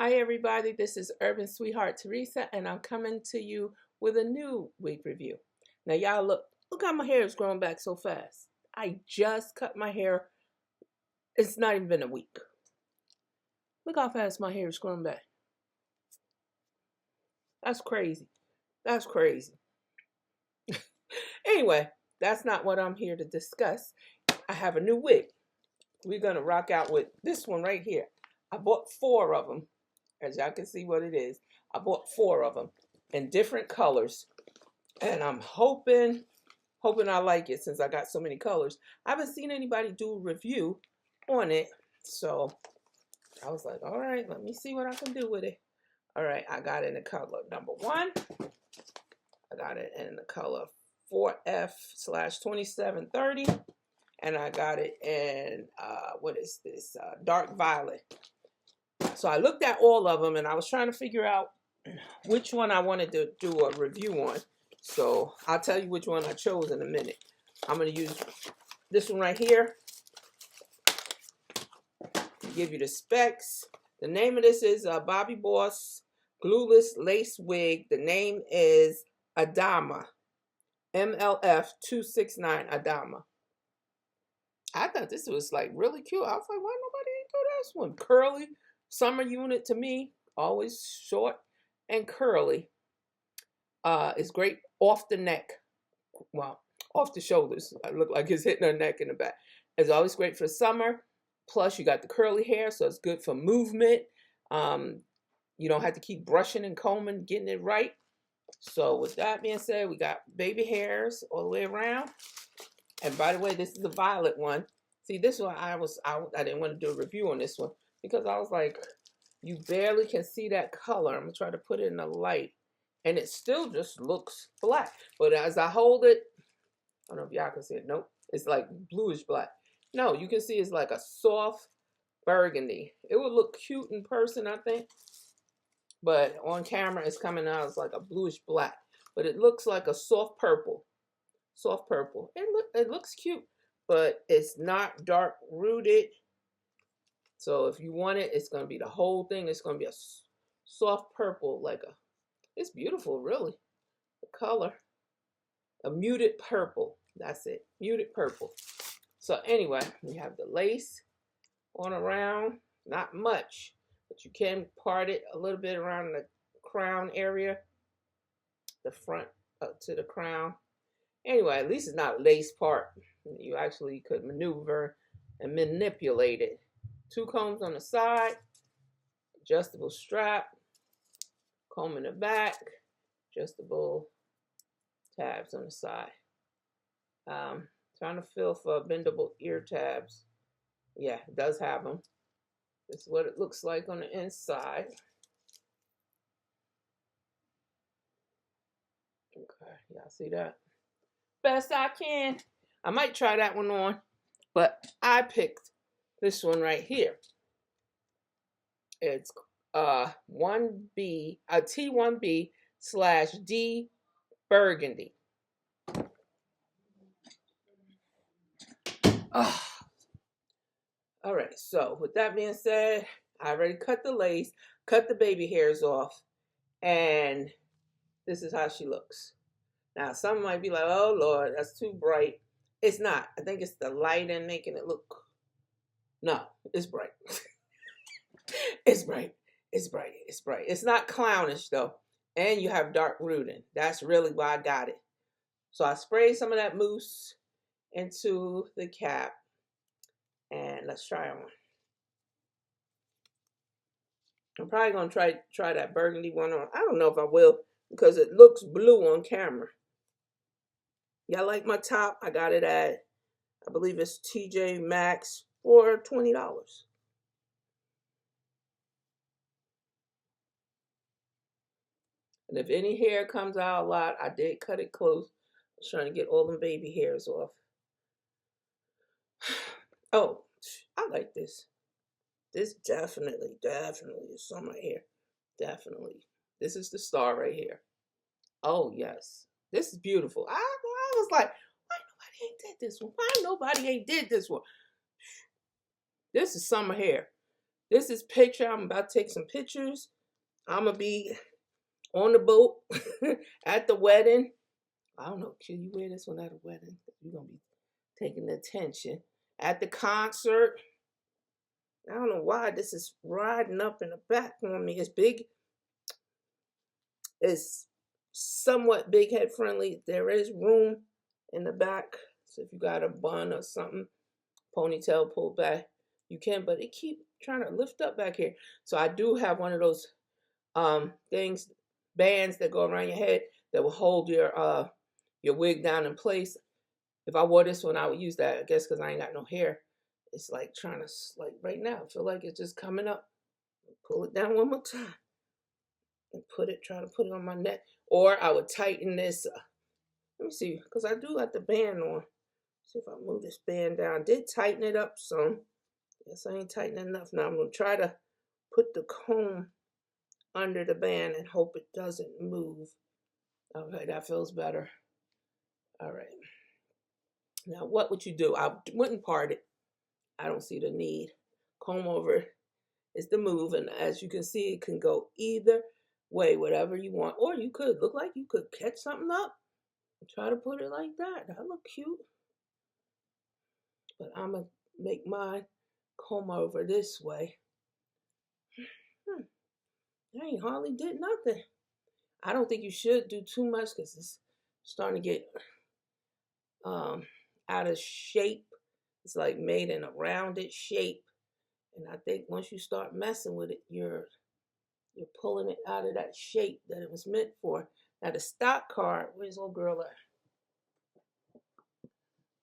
Hi everybody, this is Urbansweetheart Teresa, and I'm coming to you with a new wig review. Now y'all look how my hair is growing back so fast. I just cut my hair. It's not even been a week. Look how fast my hair is growing back. That's crazy. That's crazy. Anyway, that's not what I'm here to discuss. I have a new wig. We're going to rock out with this one right here. I bought 4 of them. As y'all can see what it is. I bought 4 of them in different colors. And I'm hoping I like it since I got so many colors. I haven't seen anybody do a review on it. So I was like, all right, let me see what I can do with it. All right, I got it in the color number 1. I got it in the color 4F/2730. And I got it in, what is this? Dark violet. So I looked at all of them and I was trying to figure out which one I wanted to do a review on. So I'll tell you which one I chose in a minute. I'm going to use this one right here. Give you the specs. The name of this is Bobbi Boss Glueless Lace Wig. The name is Adamma. MLF269 Adamma. I thought this was like really cute. I was like, why nobody ain't do this one? Curly. Summer unit to me, always short and curly. It's great off the neck. Well, off the shoulders. I look like it's hitting her neck in the back. It's always great for summer. Plus, you got the curly hair, so it's good for movement. You don't have to keep brushing and combing, getting it right. So with that being said, we got baby hairs all the way around. And by the way, this is the violet one. See, this one I didn't want to do a review on this one. Because I was like, you barely can see that color. I'm going to try to put it in the light. And it still just looks black. But as I hold it, I don't know if y'all can see it. Nope. It's like bluish black. No, you can see it's like a soft burgundy. It would look cute in person, I think. But on camera, it's coming out as like a bluish black. But it looks like a soft purple. Soft purple. It looks cute. But it's not dark rooted. So if you want it, it's going to be the whole thing. It's going to be a soft purple, it's beautiful, really. The color, a muted purple. That's it, muted purple. So anyway, we have the lace on around, not much, but you can part it a little bit around the crown area, the front up to the crown. Anyway, at least it's not a lace part. You actually could maneuver and manipulate it. 2 combs on the side, adjustable strap, comb in the back, adjustable tabs on the side. Trying to feel for bendable ear tabs. Yeah, it does have them. This is what it looks like on the inside. Okay, y'all see that? Best I can. I might try that one on, but I picked this one right here. It's T1B/D All right, so with that being said, I already cut the lace, cut the baby hairs off, and this is how she looks. Now, some might be like, oh Lord, that's too bright. It's not. I think it's the lighting making it look. No, it's bright. It's bright. It's bright. It's bright. It's not clownish though. And you have dark rooting. That's really why I got it. So I sprayed some of that mousse into the cap. And let's try on. I'm probably going to try that burgundy one on. I don't know if I will because it looks blue on camera. Y'all like my top? I got it at, I believe it's TJ Maxx for $20. And if any hair comes out a lot, I did cut it close. I was trying to get all them baby hairs off. Oh, I like this. This definitely is summer hair. Definitely. This is the star right here. Oh, yes. This is beautiful. I was like, why nobody ain't did this one? Why nobody ain't did this one? This is summer hair. This is picture. I'm about to take some pictures. I'm going to be on the boat at the wedding. I don't know, can you wear this one at a wedding? You're going to be taking attention. At the concert. I don't know why this is riding up in the back on me. It's big. It's somewhat big head friendly. There is room in the back. So if you got a bun or something, ponytail pulled back, you can, but it keep trying to lift up back here. So I do have one of those things, bands that go around your head that will hold your wig down in place. If I wore this one, I would use that, I guess, because I ain't got no hair. It's like trying to, like right now, I feel like it's just coming up. Pull it down one more time and try to put it on my neck. Or I would tighten this. Let me see, because I do got the band on. See if I move this band down. I did tighten it up some. Yes, I ain't tightening enough. Now I'm going to try to put the comb under the band and hope it doesn't move. Okay, that feels better. All right. Now, what would you do? I wouldn't part it. I don't see the need. Comb over is the move, and as you can see, it can go either way, whatever you want. Or you could look like you could catch something up and try to put it like that. That look cute. But I'm going to make mine comb over this way. I ain't hardly did nothing. I don't think you should do too much because it's starting to get out of shape. It's like made in a rounded shape. And I think once you start messing with it, you're pulling it out of that shape that it was meant for. Now the stock card, where's old girl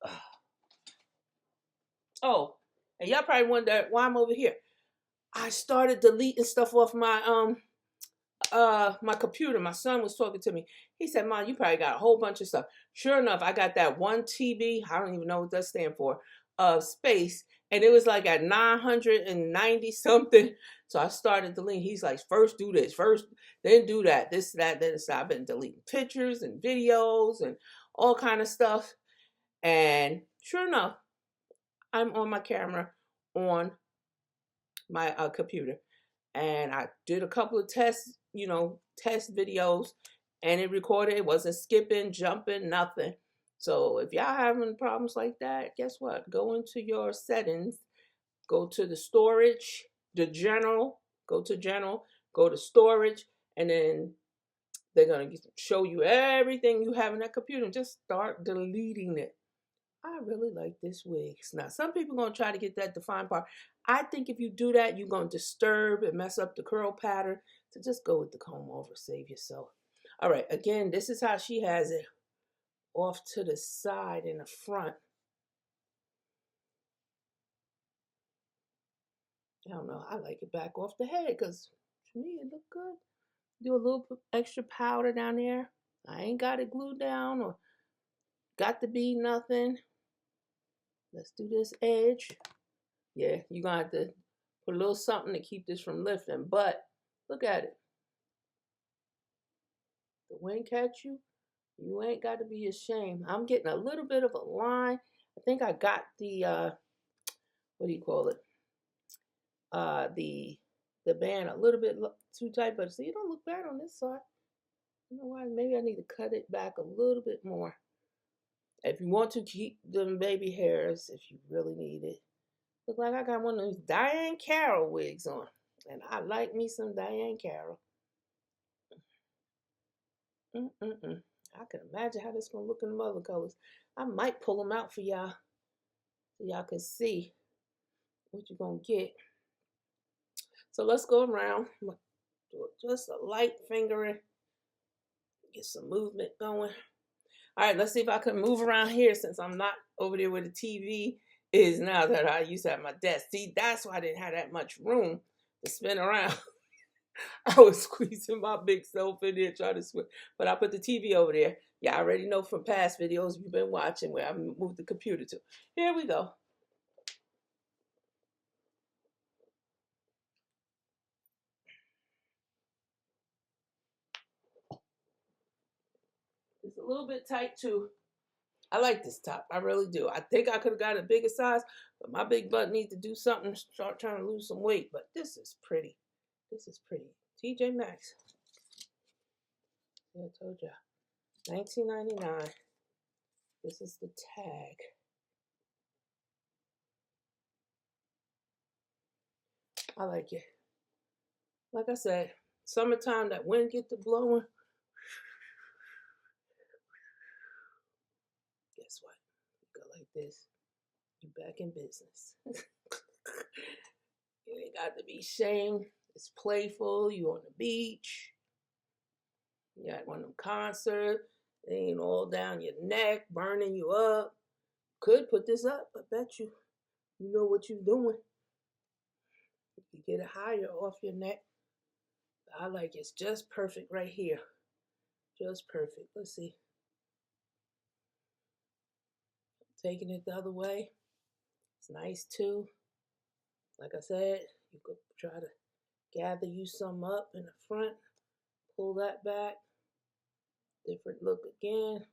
at? Oh, and y'all probably wonder why I'm over here. I started deleting stuff off my my computer. My son was talking to me. He said, Mom, you probably got a whole bunch of stuff. Sure enough, I got that 1 TB, I don't even know what that stands for, of space. And it was like at 990 something. So I started deleting. He's like, first do this, first, then do that, this, that, then I've been deleting pictures and videos and all kind of stuff. And sure enough, I'm on my camera on my computer. And I did a couple of tests, test videos, and it recorded. It wasn't skipping, jumping, nothing. So if y'all having problems like that, guess what? Go into your settings, go to the storage, the general, go to general, go to storage, and then they're going to show you everything you have in that computer and just start deleting it. I really like this wig. Now, some people are going to try to get that defined part. I think if you do that, you're going to disturb and mess up the curl pattern. So just go with the comb over. Save yourself. All right. Again, this is how she has it off to the side in the front. I don't know. I like it back off the head because to me it looked good. Do a little extra powder down there. I ain't got it glued down or got to be nothing. Let's do this edge. Yeah, you're going to have to put a little something to keep this from lifting. But look at it. The wind catch you. You ain't got to be ashamed. I'm getting a little bit of a line. I think I got the, what do you call it? The band a little bit too tight. But see, you don't look bad on this side. You know why? Maybe I need to cut it back a little bit more. If you want to keep them baby hairs, if you really need it. Look like I got one of those Diane Carroll wigs on. And I like me some Diane Carroll. I can imagine how this going to look in the other colors. I might pull them out for y'all so y'all can see what you're going to get. So let's go around. I'm going to do just a light fingering. Get some movement going. All right, let's see if I can move around here since I'm not over there where the TV is now that I used to have my desk. See, that's why I didn't have that much room to spin around. I was squeezing my big self in there trying to swim. But I put the TV over there. Y'all already know from past videos you've been watching where I moved the computer to. Here we go. It's a little bit tight too. I like this top. I really do. I think I could have got a bigger size, but my big butt needs to do something, start trying to lose some weight. But this is pretty. This is pretty. TJ Maxx. Yeah, I told ya. $19.99. This is the tag. I like it. Like I said, summertime, that wind get to blowing. Guess what? You go like this. You back in business. You ain't got to be shamed. It's playful. You on the beach. You got one of them concerts. It ain't all down your neck, burning you up. Could put this up. I bet you. You know what you're doing. You get it higher off your neck. I like it's just perfect right here. Just perfect. Let's see. Taking it the other way. It's nice too. Like I said, you could try to gather you some up in the front. Pull that back. Different look again.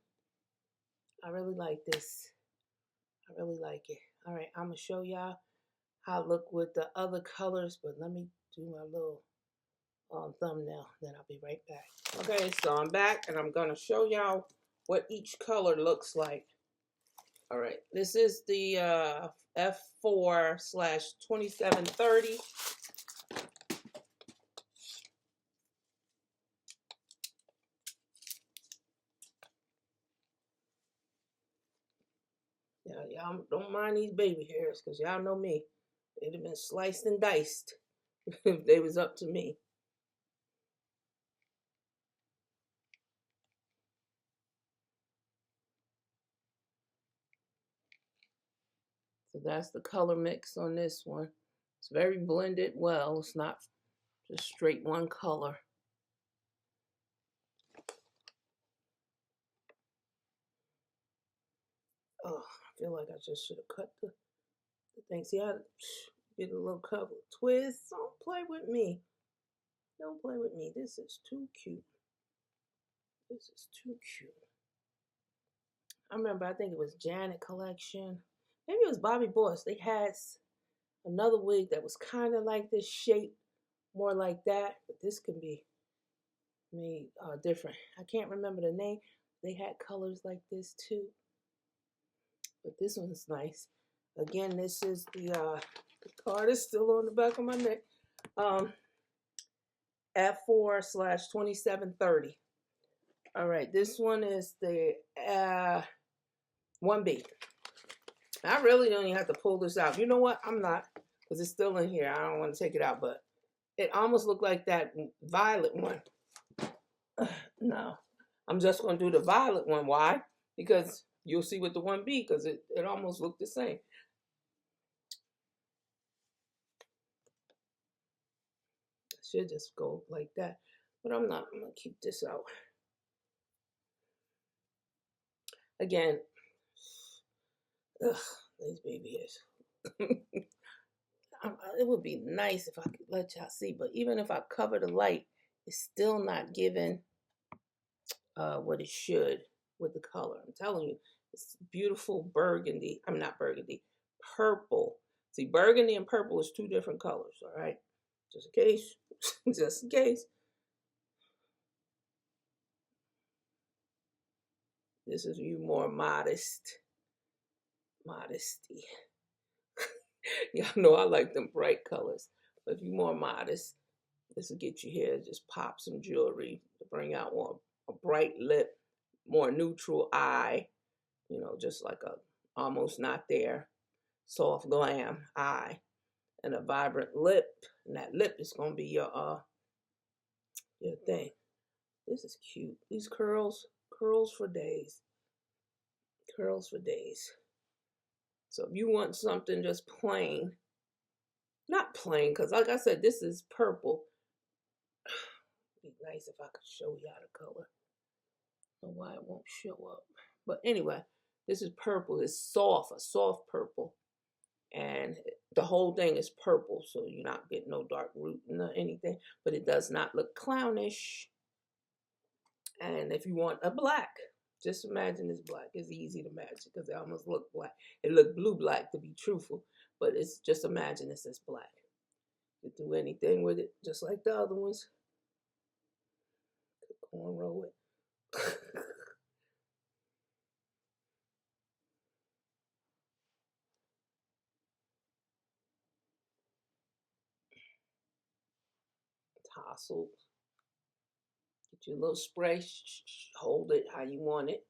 I really like this. I really like it. All right, I'm going to show y'all how I look with the other colors, but let me do my little thumbnail, then I'll be right back. Okay, so I'm back, and I'm going to show y'all what each color looks like. All right, this is the F4/2730. Yeah, y'all don't mind these baby hairs, because y'all know me. They'd have been sliced and diced if they was up to me. So that's the color mix on this one. It's very blended well. It's not just straight one color. Oh, I feel like I just should have cut the thing. See, I did a little couple twists. Don't play with me. Don't play with me. This is too cute. This is too cute. I remember, I think it was Janet collection. Maybe it was Bobbi Boss. They had another wig that was kind of like this shape, more like that. But this can be made different. I can't remember the name. They had colors like this too. But this one's nice. Again, this is the card is still on the back of my neck. F4/2730. All right, this one is the 1B. I really don't even have to pull this out. You know what? I'm not, because it's still in here. I don't want to take it out, but it almost looked like that violet one. No, I'm just going to do the violet one. Why? Because you'll see with the 1B, because it almost looked the same. I should just go like that, but I'm not. I'm going to keep this out. Again, these baby hairs. It would be nice if I could let y'all see, but even if I cover the light, it's still not giving what it should with the color. I'm telling you, it's beautiful burgundy. I'm not burgundy, purple. See, burgundy and purple is two different colors, all right? Just in case, just in case. This is you more modest. Modesty. Y'all know I like them bright colors. But if you're more modest, this will get you here. Just pop some jewelry to bring out more a bright lip, more neutral eye. You know, just like a almost not there, soft glam eye, and a vibrant lip. And that lip is gonna be your thing. This is cute. These curls for days. Curls for days. So if you want something just plain, not plain, because like I said, this is purple. It'd be nice if I could show y'all the color. I don't know why it won't show up. But anyway, this is purple. It's soft, a soft purple. And the whole thing is purple, so you're not getting no dark root or anything. But it does not look clownish. And if you want a black, Just imagine it's black. It's easy to match because it almost look black. It look blue black to be truthful, but it's just imagine this as black. You do anything with it, just like the other ones. Cornrow it. Tassels. Get your little spray. Hold it how you want it.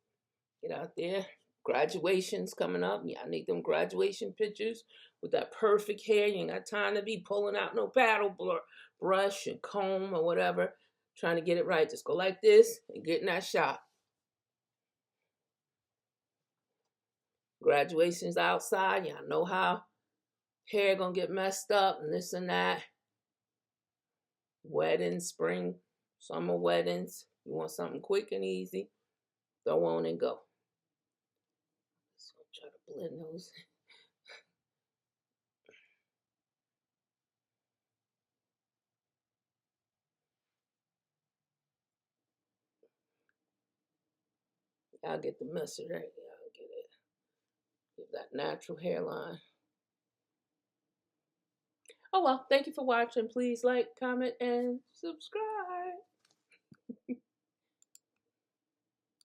Get out there. Graduations coming up. Yeah, I need them graduation pictures with that perfect hair. You ain't got time to be pulling out no paddle brush and comb or whatever. Trying to get it right. Just go like this and get in that shot. Graduations outside. Y'all know how hair gonna get messed up and this and that. Weddings, spring, summer weddings. You want something quick and easy. Throw on and go. So try to blend those. Y'all get the message, right? Y'all get it. Give that natural hairline. Oh well, thank you for watching. Please like, comment, and subscribe.